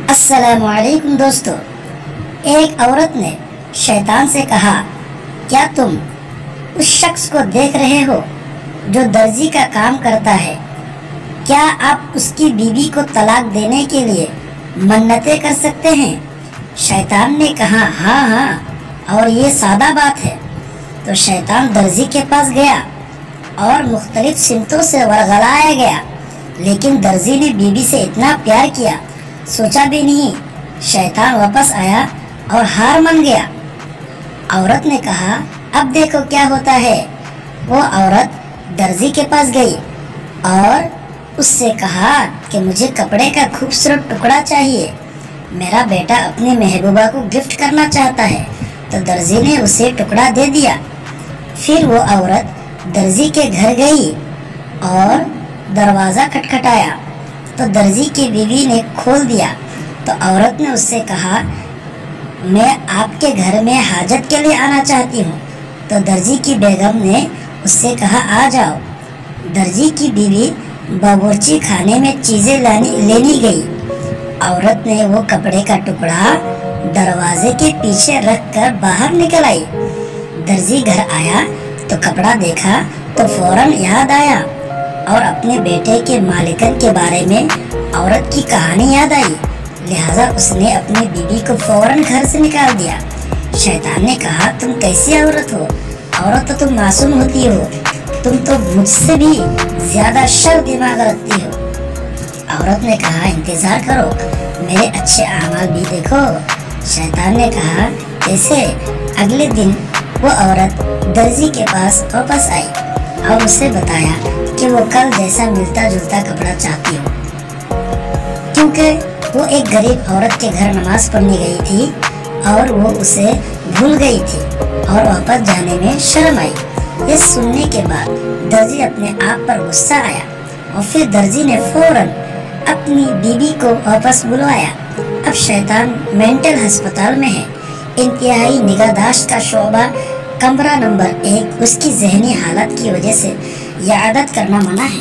السلام علیکم دوستو، ایک عورت نے شیطان سے کہا، کیا تم اس شخص کو دیکھ رہے ہو جو درزی کا کام کرتا ہے؟ کیا آپ اس کی بیوی کو طلاق دینے کے لیے منتیں کر سکتے ہیں؟ شیطان نے کہا، ہاں اور یہ سادہ بات ہے۔ تو شیطان درزی کے پاس گیا اور مختلف سمتوں سے ورغلایا گیا، لیکن درزی نے بیوی سے اتنا پیار کیا، سوچا بھی نہیں۔ شیطان واپس آیا اور ہار مان گیا۔ عورت نے کہا، اب دیکھو کیا ہوتا ہے۔ وہ عورت درزی کے پاس گئی اور اس سے کہا کہ مجھے کپڑے کا خوبصورت ٹکڑا چاہیے، میرا بیٹا اپنی محبوبہ کو گفٹ کرنا چاہتا ہے۔ تو درزی نے اسے ٹکڑا دے دیا۔ پھر وہ عورت درزی کے گھر گئی اور دروازہ کھٹکھٹایا تو درزی کی بیوی نے کھول دیا۔ تو عورت نے اس سے کہا، میں آپ کے گھر میں حاجت کے لیے آنا چاہتی ہوں۔ تو درزی کی بیگم نے اس سے کہا، آ جاؤ۔ درزی کی بیوی باورچی خانے میں چیزیں لینی گئی۔ عورت نے وہ کپڑے کا ٹکڑا دروازے کے پیچھے رکھ کر باہر نکل آئی۔ درزی گھر آیا تو کپڑا دیکھا تو فوراً یاد آیا اور اپنے بیٹے کے مالکن کے بارے میں عورت کی کہانی یاد آئی، لہٰذا اس نے اپنی بیوی کو فوراً گھر سے نکال دیا۔ شیطان نے کہا، تم کیسی عورت ہو؟ عورت تو تم معصوم ہوتی ہو، تم تو مجھ سے بھی زیادہ شر دماغ رکھتی ہو۔ عورت نے کہا، انتظار کرو، میرے اچھے اعمال بھی دیکھو۔ شیطان نے کہا، کیسے؟ اگلے دن وہ عورت درزی کے پاس واپس آئی اور اسے بتایا کہ وہ کل جیسا ملتا جلتا کپڑا چاہتی ہو، کیونکہ وہ ایک غریب عورت کے گھر نماز پڑھنے گئی تھی اور وہ اسے بھول گئی تھی اور واپس جانے میں شرم آئی۔ یہ سننے کے بعد درزی اپنے آپ پر غصہ آیا اور پھر درزی نے فوراً اپنی بیوی کو واپس بلوایا۔ اب شیطان مینٹل ہسپتال میں ہے۔ انتہائی نگہداشت کا شعبہ کمرہ نمبر 1 اس کی ذہنی حالت کی وجہ سے عیادت کرنا منع ہے۔